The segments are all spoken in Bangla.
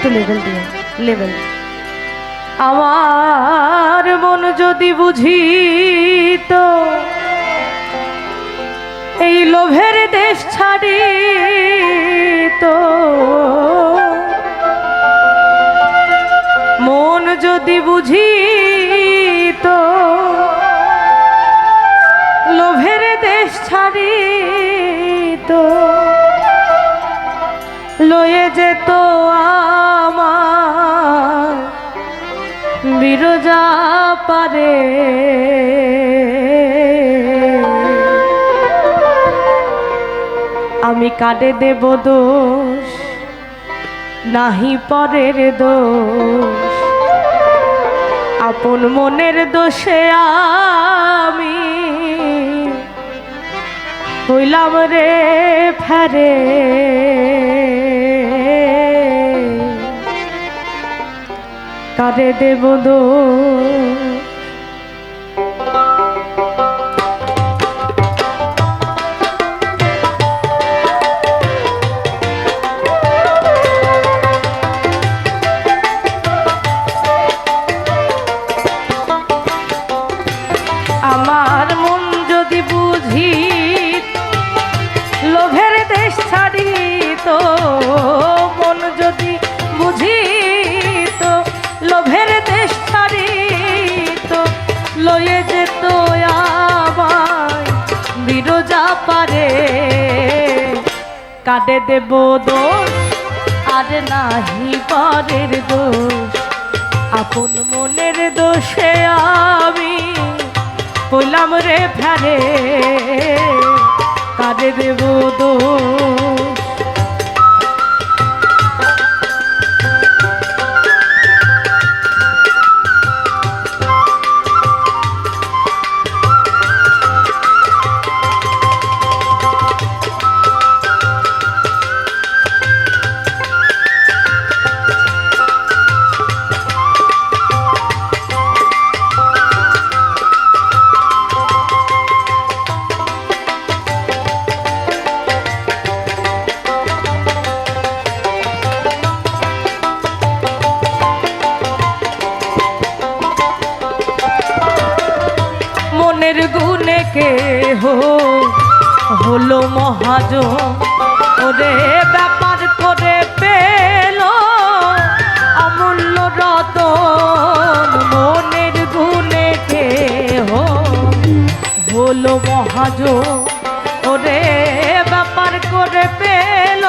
একটু লেভেল দিয়ে লেভেল। আমার মন যদি বুঝিত এই লোভের দেশ ছাড়িত, মন যদি বুঝিত লোভের দেশ ছাড়িত, লয়ে যেত আমার বিরজা পারে। আমি কাঁদে দেব দোষ, নাহি পরের দোষ, আপন মনের দোষে আমি হইলাম রে ফেরে। কাঁদে দেব দোষ। আমার মন যদি বুঝিত লোভের দেশ ছাড়িত, মন যদি বুঝিত লোভের দেশ ছাড়িত, লয়ে যেত আমায় বিরজা পারে। কাঁদে দেব দোষ আর নাহি পরের দোষ, আপন মনের দোষে আমি কইলাম রে ফেরে। কাঁদে দেব দোষ। মনের গুণে কে হলো মহাজন, ওরে ব্যাপার করে পেল অমূল্য রতন। মনের গুণে কে হলো মহাজন, ওরে ব্যাপার করে পেল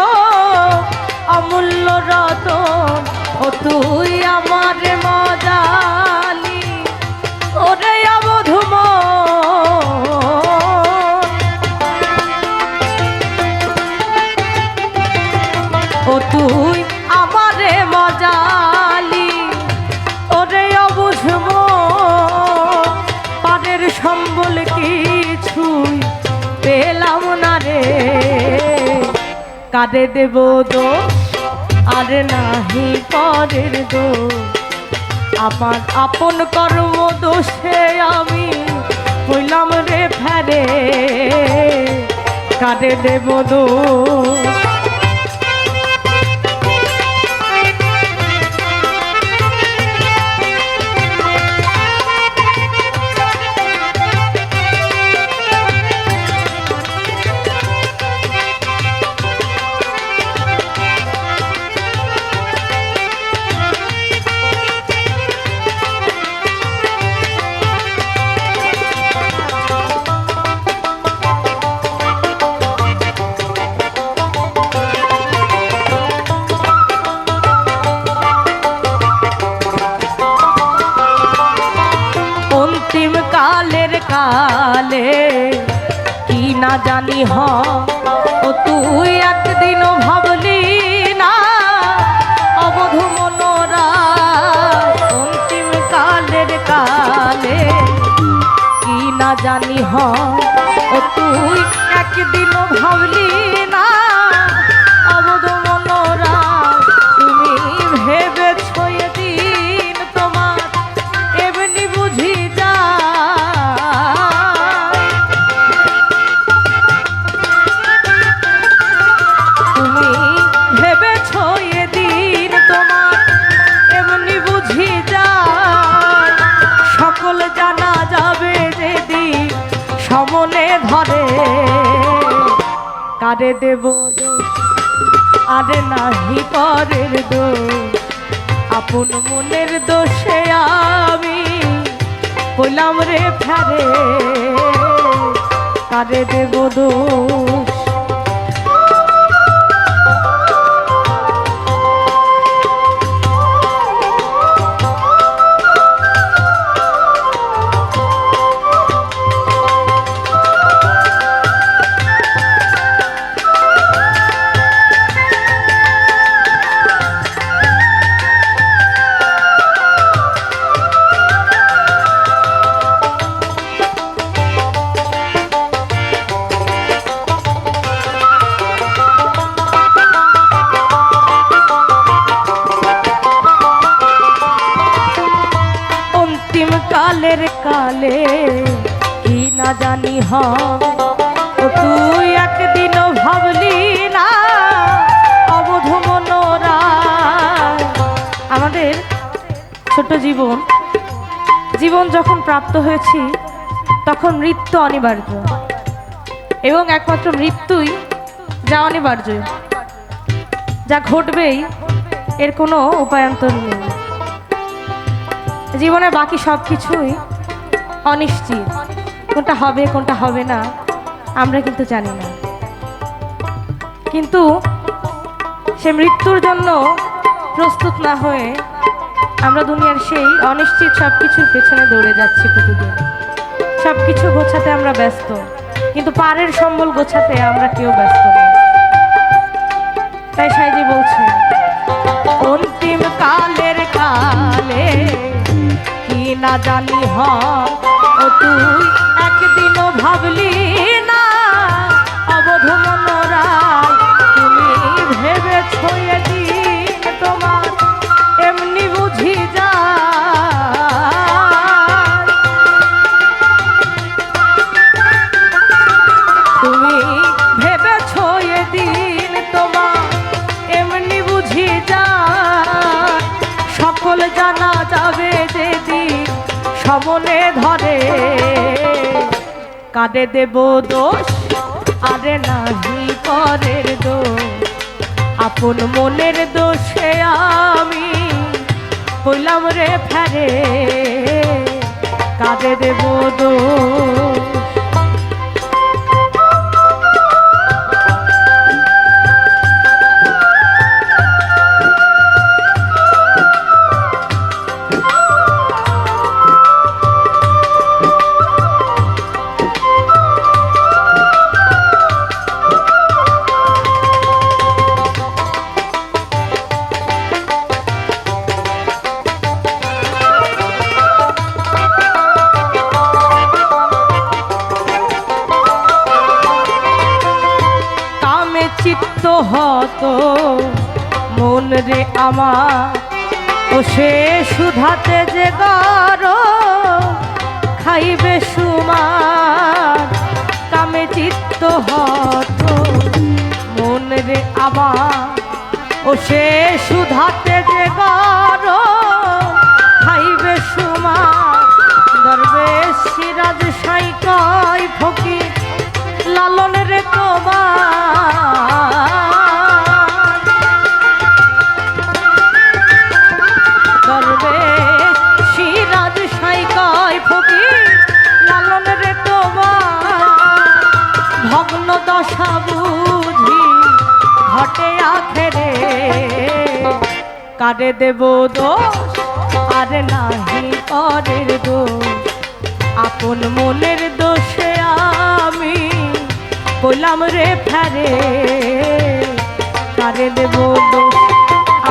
অমূল্য রতন। ও তুই আমার মজালি ওরে অবধূম, ও তুই আমারে মজালি ওরে অবুঝব, পানের সম্বল কিছুই পেলাম না রে। কাঁদে দেব দোষ আর নাহি পরের দোষ, আমার আপন কর্ম দোষে আমি হইলাম রে ফেরে। কাঁদে দেব দোষ। কালের কালে কি না জানি ও তুই একদিনও ভাবলি না অবধ মনোরা। অন্তিম কালের কালে কি না জানি ও তুই একদিনও ভাবলি না অবধ মনোরা। তুমি ভেবেছ এদিন তোমার এমনি বুঝি যা, তুমি ভেবেছ এদিন তোমার কারে দেব দোষ আরে নাহি পরের দোষ আপন মনের দোষে আমি বললাম রে ফেরে কারে দেব দোষ কালের কালে কি না জানি ও তুই একদিনও ভাবলি না অবধ মনোরা আমাদের ছোট জীবন যখন প্রাপ্ত হয়েছি তখন মৃত্যু অনিবার্য এবং একমাত্র মৃত্যুই যা অনিবার্য যা ঘটবেই এর কোনো উপায়ান্তর নেই জীবনে বাকি সব কিছুই অনিশ্চিত কোনটা হবে কোনটা হবে না আমরা কিন্তু জানি না কিন্তু সে মৃত্যুর জন্য প্রস্তুত না হয়ে আমরা দুনিয়ার সেই অনিশ্চিত সব কিছুর পেছনে দৌড়ে যাচ্ছি প্রতিদিন সব কিছু গোছাতে আমরা ব্যস্ত কিন্তু পারের সম্বল গোছাতে আমরা কেউ ব্যস্ত নই তাই সাইজি বলছে অন্তিম কালের কালে না জানি ও তুই একদিনও ভাবলি না অবধ মনোরা তুমি ভেবেছ এদিন তোমার এমনি বুঝি যা তুমি ভেবেছ এদিন তোমার এমনি বুঝি যা সকল জানা যাবে যেদিন সমনে ধরে কাঁদে দেব দোষ আরে নাহি পরের দোষ আপন মনের দোষে আমি বললাম রে ফেরে কাঁদে দেব দোষ চিত্ত হতো মন রে আমার ও সে সুধাতে যে গর খাইবে সুমার কামে চিত্ত হতো মন রে আমার ও সে সুধাতে যে গর খাইবে সুমার দরবেশ সিরাজ সাই কয় ফকির লালন রে তোমার দরবেশ সিরাজ সাই কয় ফকির লালন রে তোমার ভগ্ন দশা বুঝি ঘটে আখেরে কারে দেব দোষ আরে নাহি পরের দোষ আপন মনের দোষে আমি বললাম রে ফেরে কারে দেব দোষ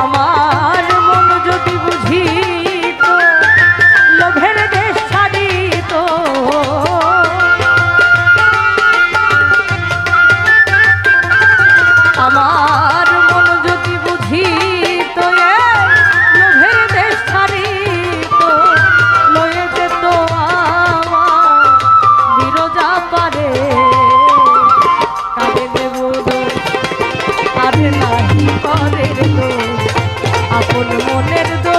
আমার মন যদি বুঝিত লোভের দেশ ছাড়িত আমার মন যদি বুঝিত লোভের দেশ ছাড়িত লয়ে যেত আমার বিরজা পারে কাঁদে দেব দোষ আরে নাহি পরের দোষ আপন মনের দোষ